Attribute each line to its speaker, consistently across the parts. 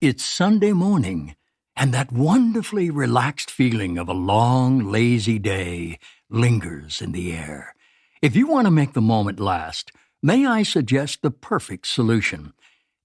Speaker 1: It's Sunday morning, and that wonderfully relaxed feeling of a long, lazy day lingers in the air. If you want to make the moment last, may I suggest the perfect solution: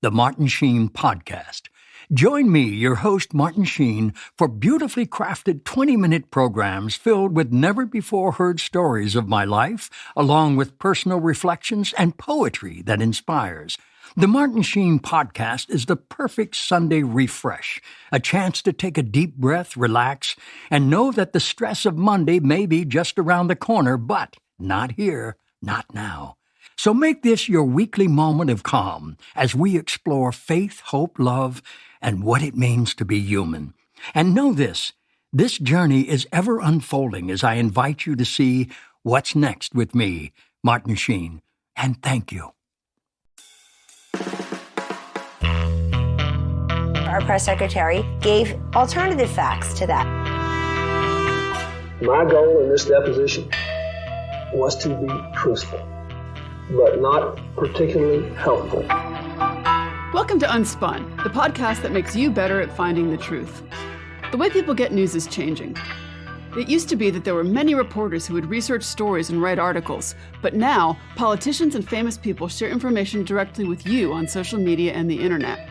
Speaker 1: the Martin Sheen Podcast. Join me, your host, Martin Sheen, for beautifully crafted 20-minute programs filled with never-before-heard stories of my life, along with personal reflections and poetry that inspires. The Martin Sheen Podcast is the perfect Sunday refresh, a chance to take a deep breath, relax, and know that the stress of Monday may be just around the corner, but not here, not now. So make this your weekly moment of calm as we explore faith, hope, love, and what it means to be human. And know this journey is ever unfolding as I invite you to see what's next with me, Martin Sheen. And thank you.
Speaker 2: Our press secretary gave alternative facts to that.
Speaker 3: My goal in this deposition was to be truthful, but not particularly helpful.
Speaker 4: Welcome to Unspun, the podcast that makes you better at finding the truth. The way people get news is changing. It used to be that there were many reporters who would research stories and write articles, but now politicians and famous people share information directly with you on social media and the internet.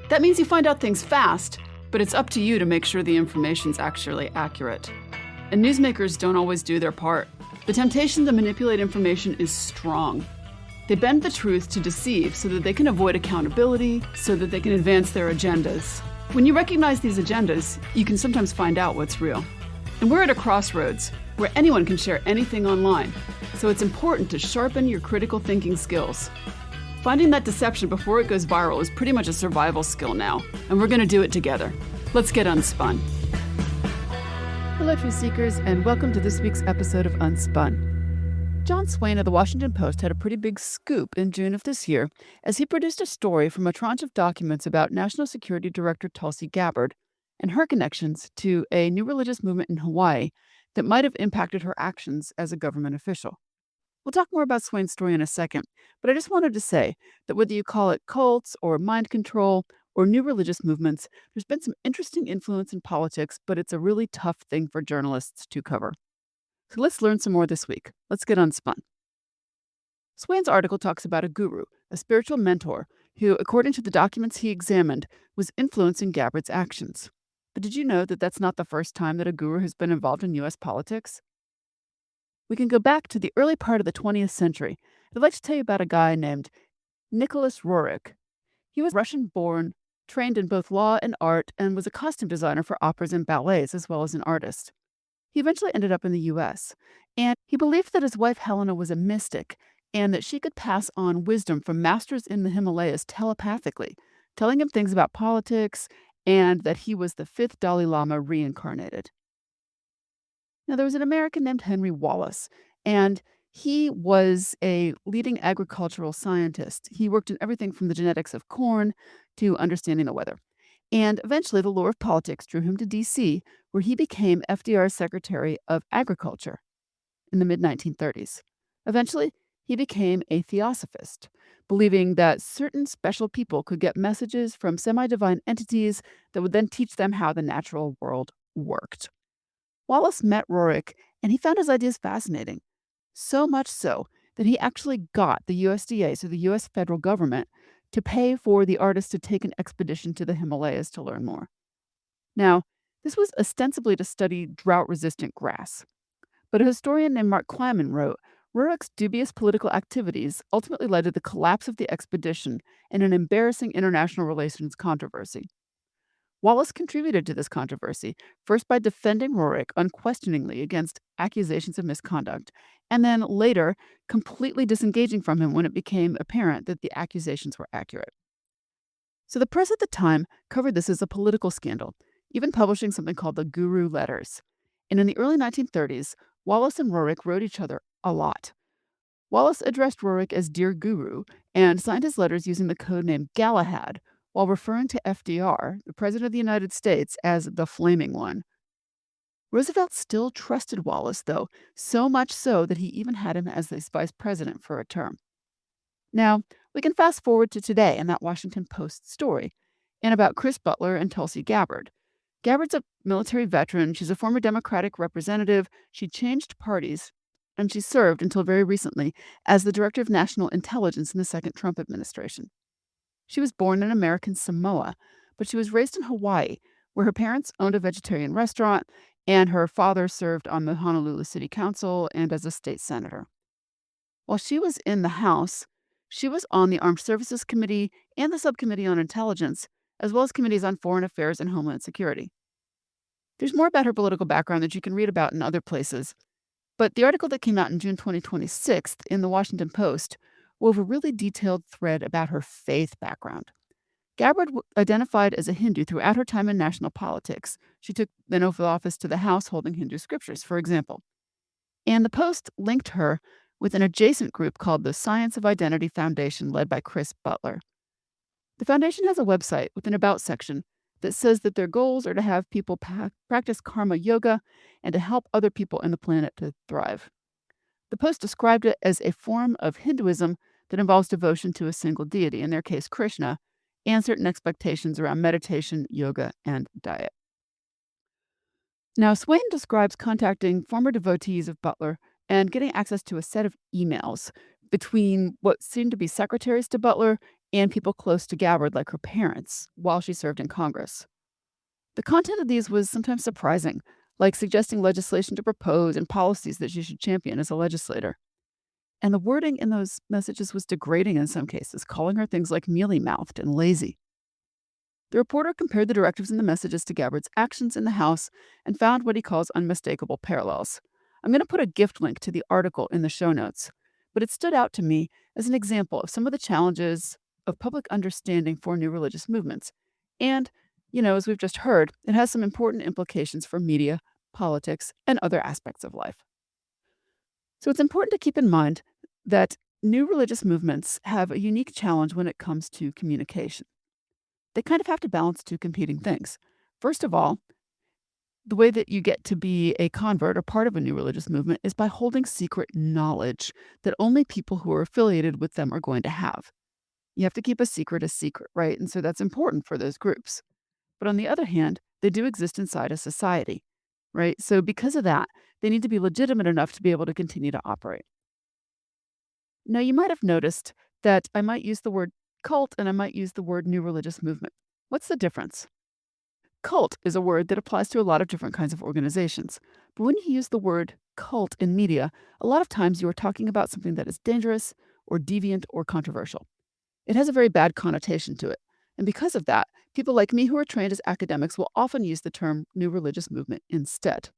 Speaker 4: That means you find out things fast, but it's up to you to make sure the information's actually accurate. And newsmakers don't always do their part. The temptation to manipulate information is strong. They bend the truth to deceive so that they can avoid accountability, so that they can advance their agendas. When you recognize these agendas, you can sometimes find out what's real. And we're at a crossroads where anyone can share anything online, so it's important to sharpen your critical thinking skills. Finding that deception before it goes viral is pretty much a survival skill now, and we're going to do it together. Let's get unspun. Hello, truth seekers, and welcome to this week's episode of Unspun. John Swain of the Washington Post had a pretty big scoop in June of this year as he produced a story from a tranche of documents about National Security Director Tulsi Gabbard and her connections to a new religious movement in Hawaii that might have impacted her actions as a government official. We'll talk more about Swain's story in a second, but I just wanted to say that whether you call it cults or mind control or new religious movements, there's been some interesting influence in politics, but it's a really tough thing for journalists to cover. So let's learn some more this week. Let's get unspun. Swain's article talks about a guru, a spiritual mentor, who, according to the documents he examined, was influencing Gabbard's actions. But did you know that that's not the first time that a guru has been involved in U.S. politics? We can go back to the early part of the 20th century. I'd like to tell you about a guy named Nicholas Roerich. He was Russian-born, trained in both law and art, and was a costume designer for operas and ballets, as well as an artist. He eventually ended up in the U.S., and he believed that his wife Helena was a mystic, and that she could pass on wisdom from masters in the Himalayas telepathically, telling him things about politics, and that he was the fifth Dalai Lama reincarnated. Now, there was an American named Henry Wallace, and he was a leading agricultural scientist. He worked in everything from the genetics of corn to understanding the weather. And eventually, the lure of politics drew him to D.C., where he became FDR's Secretary of Agriculture in the mid-1930s. Eventually, he became a theosophist, believing that certain special people could get messages from semi-divine entities that would then teach them how the natural world worked. Wallace met Roerich, and he found his ideas fascinating. So much so that he actually got the USDA, so the U.S. federal government, to pay for the artist to take an expedition to the Himalayas to learn more. Now, this was ostensibly to study drought-resistant grass. But a historian named Mark Kleiman wrote, Roerich's dubious political activities ultimately led to the collapse of the expedition and an embarrassing international relations controversy. Wallace contributed to this controversy, first by defending Roerich unquestioningly against accusations of misconduct, and then later completely disengaging from him when it became apparent that the accusations were accurate. So the press at the time covered this as a political scandal, even publishing something called the Guru Letters. And in the early 1930s, Wallace and Roerich wrote each other a lot. Wallace addressed Roerich as Dear Guru and signed his letters using the code name Galahad, while referring to FDR, the President of the United States, as the Flaming One. Roosevelt still trusted Wallace, though, so much so that he even had him as his vice president for a term. Now, we can fast forward to today and that Washington Post story. and about Chris Butler and Tulsi Gabbard. Gabbard's a military veteran. She's a former Democratic representative. She changed parties, and she served until very recently as the Director of National Intelligence in the second Trump administration. She was born in American Samoa, but she was raised in Hawaii, where her parents owned a vegetarian restaurant, and her father served on the Honolulu City Council and as a state senator. While she was in the House, she was on the Armed Services Committee and the Subcommittee on Intelligence, as well as committees on Foreign Affairs and Homeland Security. There's more about her political background that you can read about in other places, but the article that came out in June 2026 in the Washington Post wove a really detailed thread about her faith background. Gabbard identified as a Hindu throughout her time in national politics. She took then oath of office to the House holding Hindu scriptures, for example. And the Post linked her with an adjacent group called the Science of Identity Foundation, led by Chris Butler. The foundation has a website with an About section that says that their goals are to have people practice karma yoga and to help other people on the planet to thrive. The Post described it as a form of Hinduism that involves devotion to a single deity, in their case Krishna, and certain expectations around meditation, yoga, and diet. Now, Swain describes contacting former devotees of Butler and getting access to a set of emails between what seemed to be secretaries to Butler and people close to Gabbard, like her parents, while she served in Congress. The content of these was sometimes surprising, like suggesting legislation to propose and policies that she should champion as a legislator. And the wording in those messages was degrading in some cases, calling her things like mealy-mouthed and lazy. The reporter compared the directives in the messages to Gabbard's actions in the House and found what he calls unmistakable parallels. I'm going to put a gift link to the article in the show notes, but it stood out to me as an example of some of the challenges of public understanding for new religious movements. And, as we've just heard, it has some important implications for media, politics, and other aspects of life. So it's important to keep in mind that new religious movements have a unique challenge when it comes to communication. They kind of have to balance two competing things. First of all, the way that you get to be a convert or part of a new religious movement is by holding secret knowledge that only people who are affiliated with them are going to have. You have to keep a secret, right? And so that's important for those groups. But on the other hand, they do exist inside a society, right? So because of that, they need to be legitimate enough to be able to continue to operate. Now, you might have noticed that I might use the word cult and I might use the word new religious movement. What's the difference? Cult is a word that applies to a lot of different kinds of organizations. But when you use the word cult in media, a lot of times you are talking about something that is dangerous or deviant or controversial. It has a very bad connotation to it. And because of that, people like me who are trained as academics will often use the term new religious movement instead.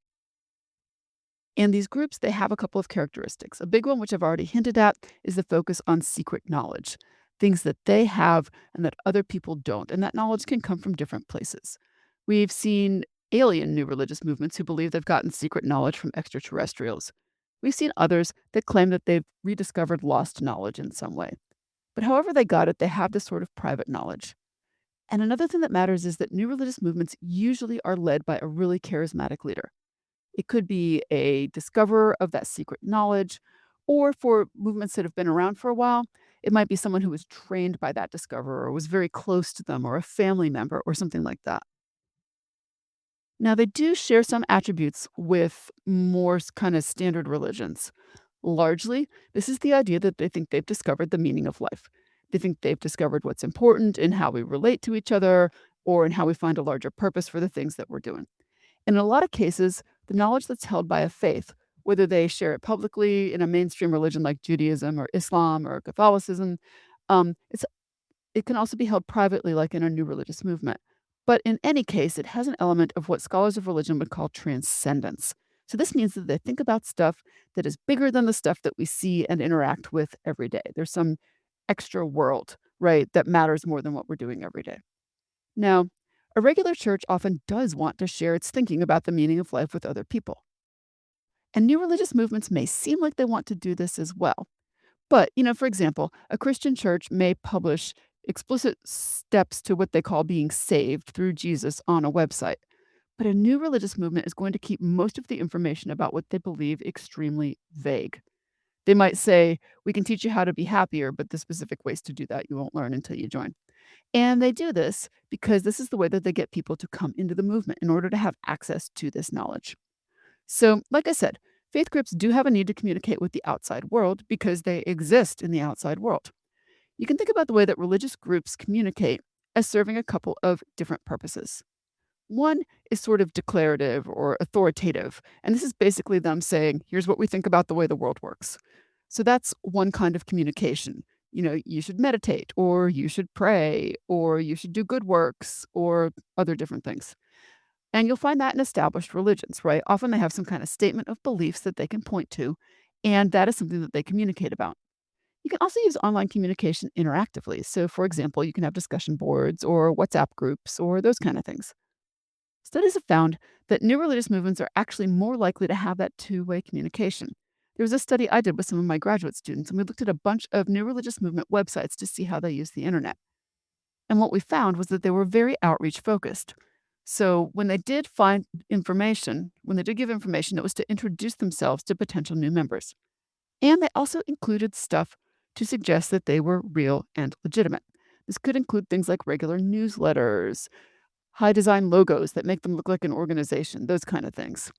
Speaker 4: And these groups, they have a couple of characteristics. A big one, which I've already hinted at, is the focus on secret knowledge, things that they have and that other people don't. And that knowledge can come from different places. We've seen alien new religious movements who believe they've gotten secret knowledge from extraterrestrials. We've seen others that claim that they've rediscovered lost knowledge in some way. But however they got it, they have this sort of private knowledge. And another thing that matters is that new religious movements usually are led by a really charismatic leader. It could be a discoverer of that secret knowledge, or for movements that have been around for a while, it might be someone who was trained by that discoverer or was very close to them or a family member or something like that. Now, they do share some attributes with more kind of standard religions. Largely, this is the idea that they think they've discovered the meaning of life. They think they've discovered what's important in how we relate to each other or in how we find a larger purpose for the things that we're doing. And in a lot of cases, the knowledge that's held by a faith, whether they share it publicly in a mainstream religion like Judaism or Islam or Catholicism, it can also be held privately like in a new religious movement. But in any case, it has an element of what scholars of religion would call transcendence. So this means that they think about stuff that is bigger than the stuff that we see and interact with every day. There's some extra world, right, that matters more than what we're doing every day. Now, a regular church often does want to share its thinking about the meaning of life with other people. And new religious movements may seem like they want to do this as well. But, for example, a Christian church may publish explicit steps to what they call being saved through Jesus on a website. But a new religious movement is going to keep most of the information about what they believe extremely vague. They might say, we can teach you how to be happier, but the specific ways to do that you won't learn until you join. And they do this because this is the way that they get people to come into the movement in order to have access to this knowledge. So, like I said, faith groups do have a need to communicate with the outside world because they exist in the outside world. You can think about the way that religious groups communicate as serving a couple of different purposes. One is sort of declarative or authoritative, and this is basically them saying, here's what we think about the way the world works. So that's one kind of communication. You should meditate, or you should pray, or you should do good works, or other different things. And you'll find that in established religions, right? Often they have some kind of statement of beliefs that they can point to, and that is something that they communicate about. You can also use online communication interactively. So, for example, you can have discussion boards or WhatsApp groups or those kind of things. Studies have found that new religious movements are actually more likely to have that two-way communication. There was a study I did with some of my graduate students, and we looked at a bunch of new religious movement websites to see how they use the internet. And what we found was that they were very outreach focused. So when they did find information, when they did give information, it was to introduce themselves to potential new members. And they also included stuff to suggest that they were real and legitimate. This could include things like regular newsletters, high design logos that make them look like an organization, those kind of things.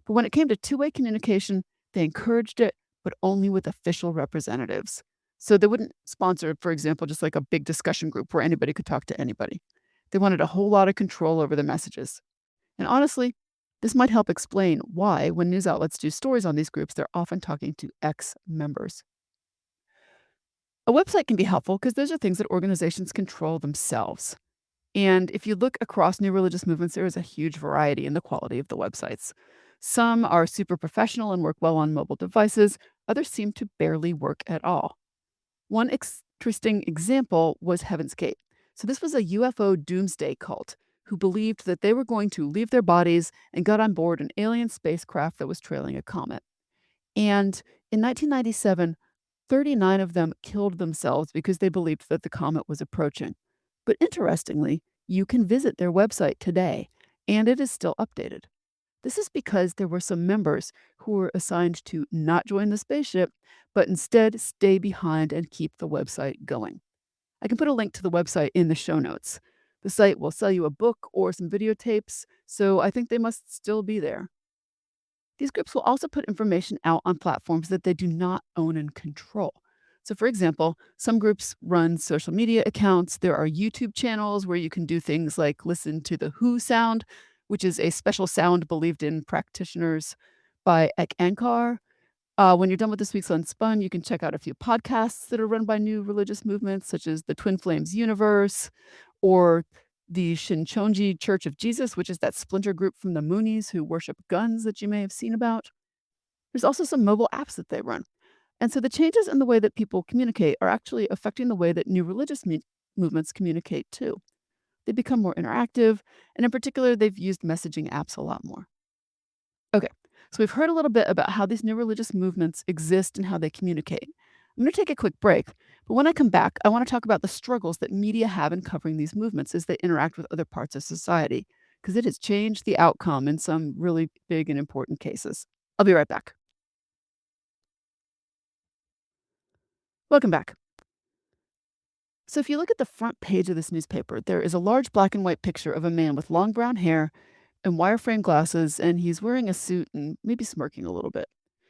Speaker 4: But when it came to two-way communication, they encouraged it, but only with official representatives. So they wouldn't sponsor, for example, just like a big discussion group where anybody could talk to anybody. They wanted a whole lot of control over the messages. And honestly, this might help explain why, when news outlets do stories on these groups, they're often talking to ex-members. A website can be helpful because those are things that organizations control themselves. And if you look across new religious movements, there is a huge variety in the quality of the websites. Some are super professional and work well on mobile devices. Others seem to barely work at all. One interesting example was Heaven's Gate. So this was a UFO doomsday cult who believed that they were going to leave their bodies and got on board an alien spacecraft that was trailing a comet. And in 1997, 39 of them killed themselves because they believed that the comet was approaching. But interestingly, you can visit their website today, and it is still updated. This is because there were some members who were assigned to not join the spaceship, but instead stay behind and keep the website going. I can put a link to the website in the show notes. The site will sell you a book or some videotapes, so I think they must still be there. These groups will also put information out on platforms that they do not own and control. So, for example, some groups run social media accounts. There are YouTube channels where you can do things like listen to the Who sound, which is a special sound believed in practitioners by Ek Ankar. When you're done with this week's Unspun, you can check out a few podcasts that are run by new religious movements, such as the Twin Flames Universe or the Shinchonji Church of Jesus, which is that splinter group from the Moonies who worship guns that you may have seen about. There's also some mobile apps that they run. And so the changes in the way that people communicate are actually affecting the way that new religious movements communicate too. They become more interactive, and in particular, they've used messaging apps a lot more. Okay, so we've heard a little bit about how these new religious movements exist and how they communicate. I'm going to take a quick break, but when I come back, I want to talk about the struggles that media have in covering these movements as they interact with other parts of society, because it has changed the outcome in some really big and important cases. I'll be right back. Welcome back. So if you look at the front page of this newspaper, there is a large black and white picture of a man with long brown hair and wire-frame glasses, and he's wearing a suit and maybe smirking a little bit.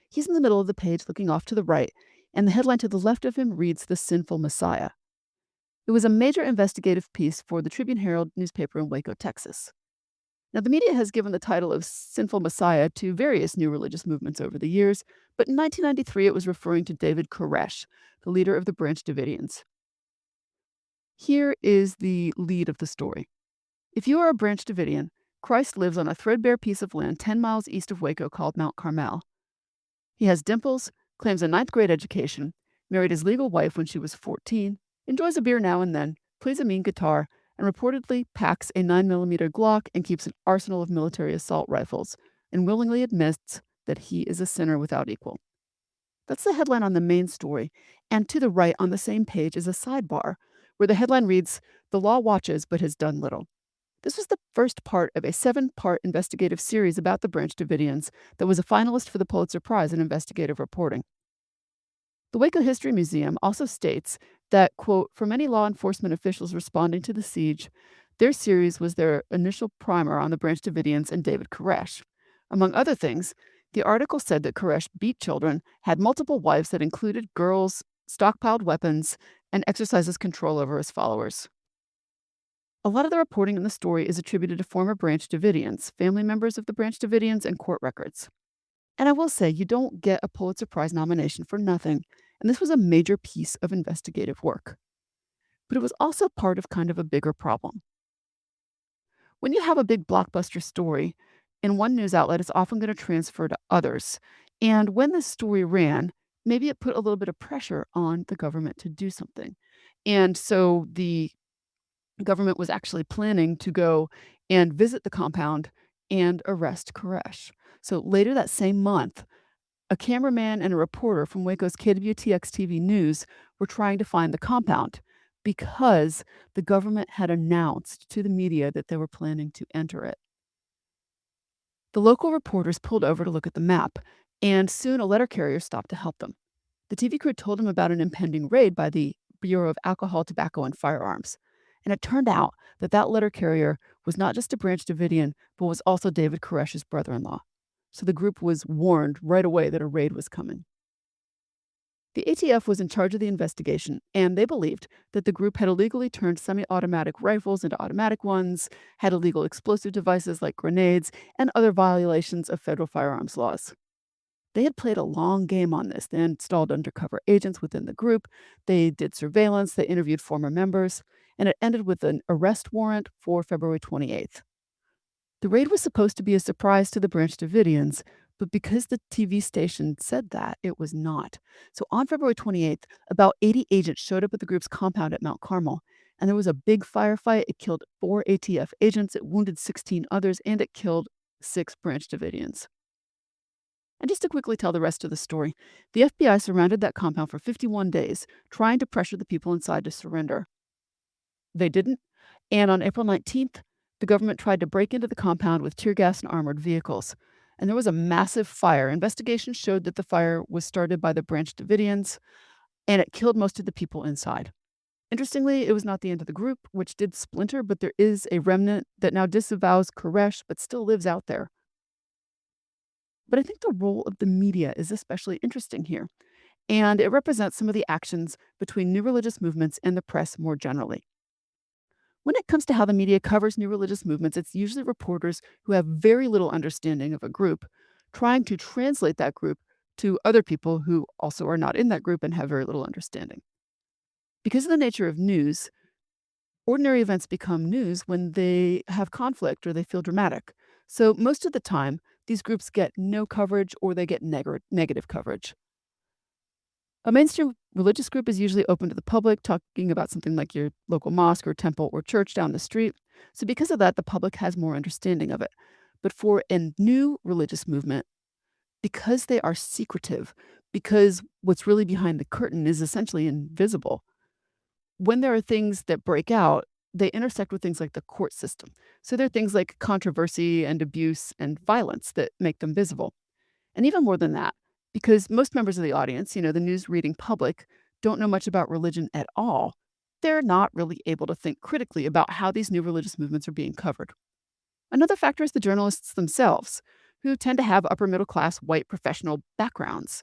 Speaker 4: He's in the middle of the page looking off to the right, and the headline to the left of him reads, "The Sinful Messiah." It was a major investigative piece for the Tribune-Herald newspaper in Waco, Texas. Now, the media has given the title of Sinful Messiah to various new religious movements over the years, but in 1993 it was referring to David Koresh, the leader of the Branch Davidians. Here is the lead of the story. If you are a Branch Davidian, Christ lives on a threadbare piece of land 10 miles east of Waco called Mount Carmel. He has dimples, claims a ninth-grade education, married his legal wife when she was 14, enjoys a beer now and then, plays a mean guitar, and reportedly packs a 9mm Glock and keeps an arsenal of military assault rifles, and willingly admits that he is a sinner without equal. That's the headline on the main story, and to the right on the same page is a sidebar, where the headline reads, "The law watches but has done little." This was the first part of a 7-part investigative series about the Branch Davidians that was a finalist for the Pulitzer Prize in investigative reporting. The Waco History Museum also states that, quote, for many law enforcement officials responding to the siege, their series was their initial primer on the Branch Davidians and David Koresh. Among other things, the article said that Koresh beat children, had multiple wives that included girls, stockpiled weapons, and exercises control over his followers. A lot of the reporting in the story is attributed to former Branch Davidians, family members of the Branch Davidians, and court records. And I will say, you don't get a Pulitzer Prize nomination for nothing, and this was a major piece of investigative work. But it was also part of kind of a bigger problem. When you have a big blockbuster story in one news outlet, it's often going to transfer to others. And when this story ran, maybe it put a little bit of pressure on the government to do something. And so the government was actually planning to go and visit the compound and arrest Koresh. So later that same month, a cameraman and a reporter from Waco's KWTX TV News were trying to find the compound because the government had announced to the media that they were planning to enter it. The local reporters pulled over to look at the map, and soon a letter carrier stopped to help them. The TV crew told them about an impending raid by the Bureau of Alcohol, Tobacco, and Firearms. And it turned out that that letter carrier was not just a Branch Davidian, but was also David Koresh's brother-in-law. So the group was warned right away that a raid was coming. The ATF was in charge of the investigation, and they believed that the group had illegally turned semi-automatic rifles into automatic ones, had illegal explosive devices like grenades, and other violations of federal firearms laws. They had played a long game on this. They installed undercover agents within the group, they did surveillance, they interviewed former members, and it ended with an arrest warrant for February 28th. The raid was supposed to be a surprise to the Branch Davidians, but because the TV station said that, it was not. So on February 28th, about 80 agents showed up at the group's compound at Mount Carmel, and there was a big firefight. It killed 4 ATF agents, it wounded 16 others, and it killed 6 Branch Davidians. And just to quickly tell the rest of the story, the FBI surrounded that compound for 51 days, trying to pressure the people inside to surrender. They didn't, and on April 19th, the government tried to break into the compound with tear gas and armored vehicles. And there was a massive fire. Investigations showed that the fire was started by the Branch Davidians, and it killed most of the people inside. Interestingly, it was not the end of the group, which did splinter, but there is a remnant that now disavows Koresh, but still lives out there. But I think the role of the media is especially interesting here, and it represents some of the actions between new religious movements and the press more generally. When it comes to how the media covers new religious movements, it's usually reporters who have very little understanding of a group trying to translate that group to other people who also are not in that group and have very little understanding. Because of the nature of news, ordinary events become news when they have conflict or they feel dramatic. So most of the time, these groups get no coverage or they get negative coverage. A mainstream religious group is usually open to the public, talking about something like your local mosque or temple or church down the street. So because of that, the public has more understanding of it. But for a new religious movement, because they are secretive, because what's really behind the curtain is essentially invisible, when there are things that break out, they intersect with things like the court system. So there are things like controversy and abuse and violence that make them visible. And even more than that, because most members of the audience, the news reading public, don't know much about religion at all, they're not really able to think critically about how these new religious movements are being covered. Another factor is the journalists themselves, who tend to have upper middle class white professional backgrounds.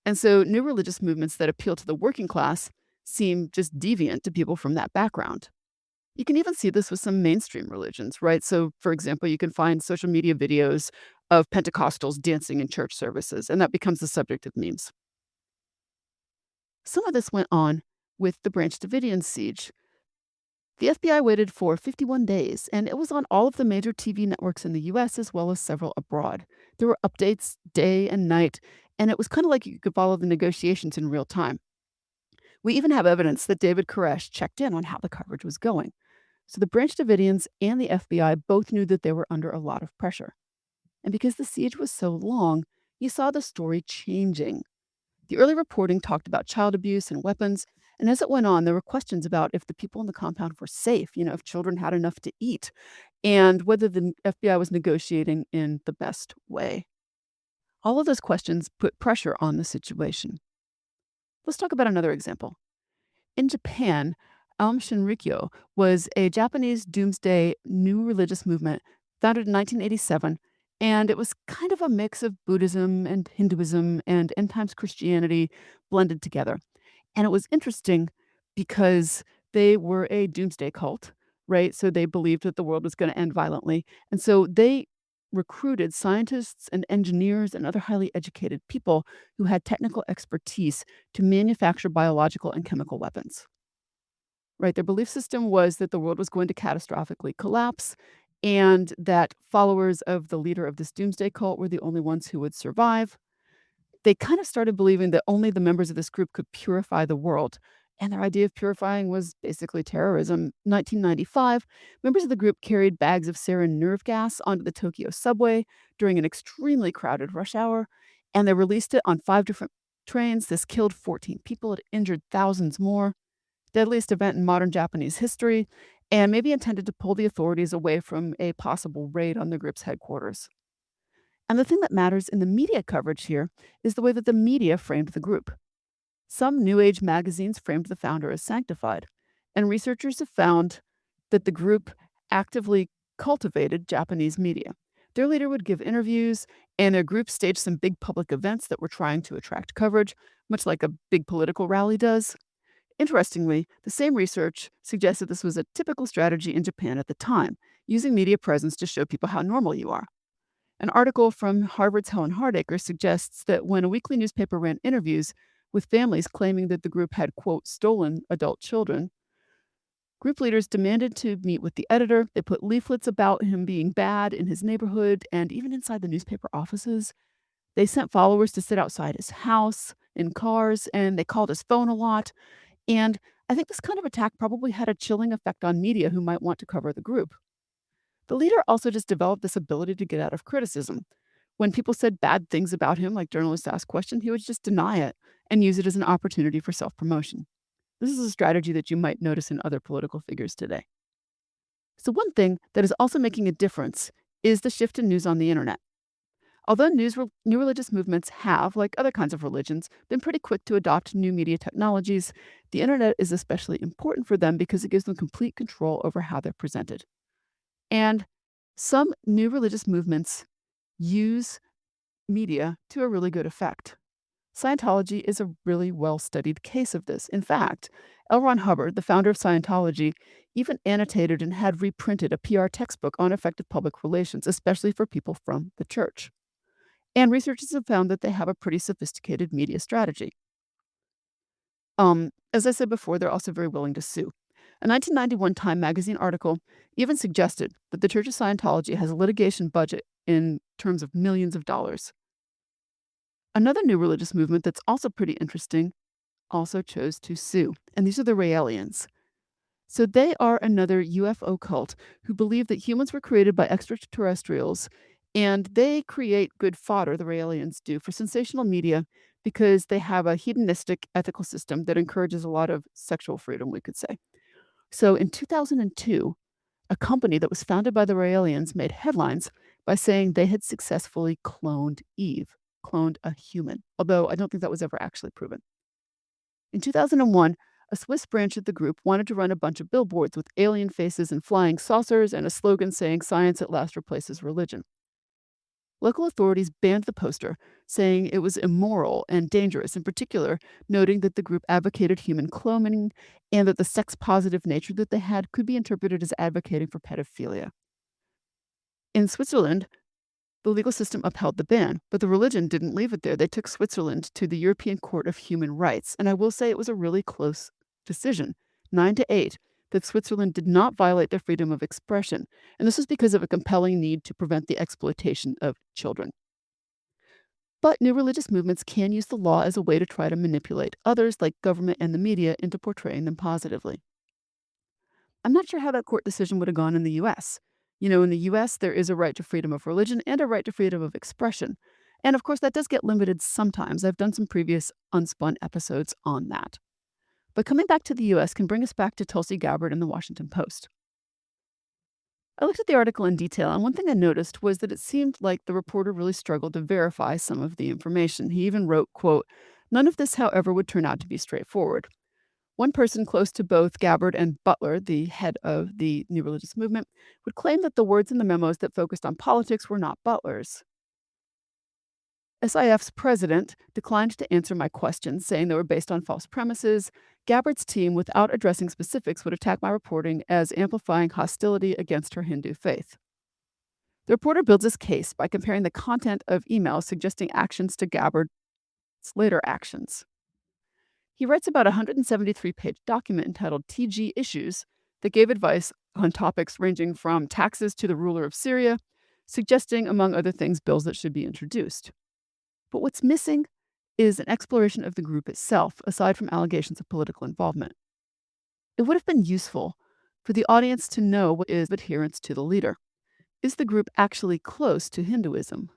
Speaker 4: And so new religious movements that appeal to the working class seem just deviant to people from that background. You can even see this with some mainstream religions, right? So, for example, you can find social media videos of Pentecostals dancing in church services, and that becomes the subject of memes. Some of this went on with the Branch Davidian siege. The FBI waited for 51 days, and it was on all of the major TV networks in the US as well as several abroad. There were updates day and night, and it was kind of like you could follow the negotiations in real time. We even have evidence that David Koresh checked in on how the coverage was going. So the Branch Davidians and the FBI both knew that they were under a lot of pressure. And because the siege was so long, you saw the story changing. The early reporting talked about child abuse and weapons, and as it went on, there were questions about if the people in the compound were safe, if children had enough to eat, and whether the FBI was negotiating in the best way. All of those questions put pressure on the situation. Let's talk about another example. In Japan, Aum Shinrikyo was a Japanese doomsday new religious movement founded in 1987, and it was kind of a mix of Buddhism and Hinduism and end times Christianity blended together. And it was interesting because they were a doomsday cult, right? So they believed that the world was going to end violently. And so they recruited scientists and engineers and other highly educated people who had technical expertise to manufacture biological and chemical weapons. Right? Their belief system was that the world was going to catastrophically collapse and that followers of the leader of this doomsday cult were the only ones who would survive. They kind of started believing that only the members of this group could purify the world. And their idea of purifying was basically terrorism. 1995, members of the group carried bags of sarin nerve gas onto the Tokyo subway during an extremely crowded rush hour, and they released it on 5 different trains. This killed 14 people, it injured thousands more. Deadliest event in modern Japanese history, and maybe intended to pull the authorities away from a possible raid on the group's headquarters. And the thing that matters in the media coverage here is the way that the media framed the group. Some New Age magazines framed the founder as sanctified, and researchers have found that the group actively cultivated Japanese media. Their leader would give interviews, and their group staged some big public events that were trying to attract coverage, much like a big political rally does. Interestingly, the same research suggests that this was a typical strategy in Japan at the time, using media presence to show people how normal you are. An article from Harvard's Helen Hardacre suggests that when a weekly newspaper ran interviews with families claiming that the group had, quote, stolen adult children, group leaders demanded to meet with the editor. They put leaflets about him being bad in his neighborhood and even inside the newspaper offices. They sent followers to sit outside his house in cars, and they called his phone a lot. And I think this kind of attack probably had a chilling effect on media who might want to cover the group. The leader also just developed this ability to get out of criticism. When people said bad things about him, like journalists asked questions, he would just deny it and use it as an opportunity for self-promotion. This is a strategy that you might notice in other political figures today. So one thing that is also making a difference is the shift in news on the internet. Although new religious movements have, like other kinds of religions, been pretty quick to adopt new media technologies, the internet is especially important for them because it gives them complete control over how they're presented. And some new religious movements use media to a really good effect. Scientology is a really well-studied case of this. In fact, L. Ron Hubbard, the founder of Scientology, even annotated and had reprinted a PR textbook on effective public relations, especially for people from the church. And researchers have found that they have a pretty sophisticated media strategy. As I said before, they're also very willing to sue. A 1991 Time magazine article even suggested that the Church of Scientology has a litigation budget in terms of millions of dollars. Another new religious movement that's also pretty interesting also chose to sue, and these are the Raelians. So they are another UFO cult who believe that humans were created by extraterrestrials, and they create good fodder, the Raelians do, for sensational media because they have a hedonistic ethical system that encourages a lot of sexual freedom, we could say. So in 2002, a company that was founded by the Raelians made headlines by saying they had successfully cloned Eve, cloned a human, although I don't think that was ever actually proven. In 2001, a Swiss branch of the group wanted to run a bunch of billboards with alien faces and flying saucers and a slogan saying science at last replaces religion. Local authorities banned the poster, saying it was immoral and dangerous, in particular, noting that the group advocated human cloning and that the sex-positive nature that they had could be interpreted as advocating for pedophilia. In Switzerland, the legal system upheld the ban, but the religion didn't leave it there. They took Switzerland to the European Court of Human Rights, and I will say it was a really close decision, 9-8, that Switzerland did not violate their freedom of expression, and this was because of a compelling need to prevent the exploitation of children. But new religious movements can use the law as a way to try to manipulate others, like government and the media, into portraying them positively. I'm not sure how that court decision would have gone in the US. You know, in the US, there is a right to freedom of religion and a right to freedom of expression. And of course, that does get limited sometimes. I've done some previous Unspun episodes on that. But coming back to the US can bring us back to Tulsi Gabbard in the Washington Post. I looked at the article in detail, and one thing I noticed was that it seemed like the reporter really struggled to verify some of the information. He even wrote, quote, "None of this, however, would turn out to be straightforward." One person close to both Gabbard and Butler, the head of the New Religious Movement, would claim that the words in the memos that focused on politics were not Butler's. SIF's president declined to answer my questions, saying they were based on false premises. Gabbard's team, without addressing specifics, would attack my reporting as amplifying hostility against her Hindu faith. The reporter builds his case by comparing the content of emails suggesting actions to Gabbard's later actions. He writes about a 173-page document entitled TG Issues that gave advice on topics ranging from taxes to the ruler of Syria, suggesting, among other things, bills that should be introduced. But what's missing is an exploration of the group itself, aside from allegations of political involvement. It would have been useful for the audience to know what is adherence to the leader. Is the group actually close to Hinduism?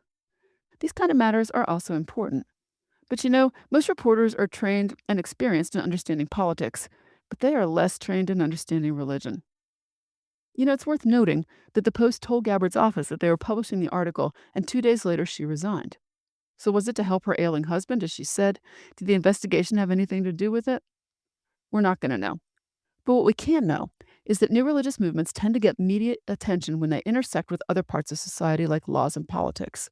Speaker 4: These kind of matters are also important. But most reporters are trained and experienced in understanding politics, but they are less trained in understanding religion. It's worth noting that the Post told Gabbard's office that they were publishing the article, and 2 days later she resigned. So was it to help her ailing husband, as she said? Did the investigation have anything to do with it? We're not going to know. But what we can know is that new religious movements tend to get media attention when they intersect with other parts of society like laws and politics.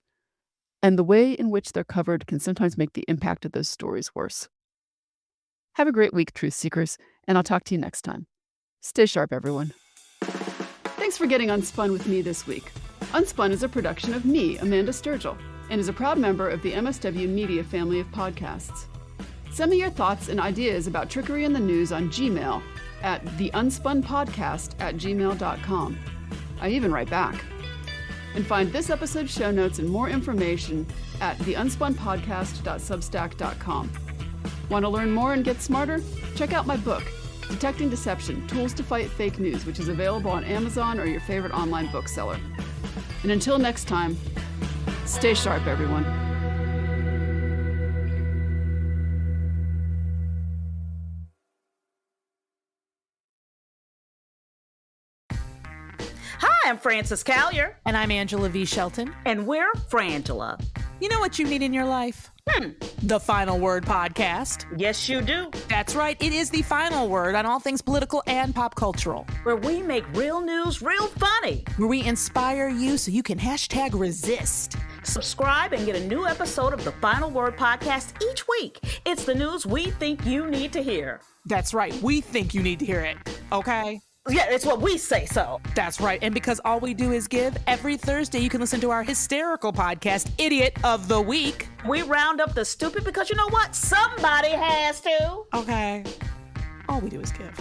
Speaker 4: And the way in which they're covered can sometimes make the impact of those stories worse. Have a great week, Truth Seekers, and I'll talk to you next time. Stay sharp, everyone. Thanks for getting Unspun with me this week. Unspun is a production of me, Amanda Sturgill, and is a proud member of the MSW Media family of podcasts. Send me your thoughts and ideas about trickery in the news on Gmail at theunspunpodcast@gmail.com. I even write back. And find this episode's show notes and more information at theunspunpodcast.substack.com. Want to learn more and get smarter? Check out my book, Detecting Deception: Tools to Fight Fake News, which is available on Amazon or your favorite online bookseller. And until next time, stay sharp, everyone.
Speaker 5: Hi, I'm Frances Callier.
Speaker 6: And I'm Angela V. Shelton.
Speaker 5: And we're Frangela.
Speaker 6: You know what you need in your life? The Final Word Podcast.
Speaker 5: Yes, you do.
Speaker 6: That's right. It is the final word on all things political and pop cultural.
Speaker 5: Where we make real news real funny.
Speaker 6: Where we inspire you so you can #resist.
Speaker 5: Subscribe and get a new episode of the Final Word Podcast each week. It's the news we think you need to hear.
Speaker 6: That's right. We think you need to hear it. Okay?
Speaker 5: Yeah, it's what we say so.
Speaker 6: That's right. And because all we do is give, every Thursday you can listen to our hysterical podcast, Idiot of the Week.
Speaker 5: We round up the stupid because you know what? Somebody has to.
Speaker 6: Okay. All we do is give.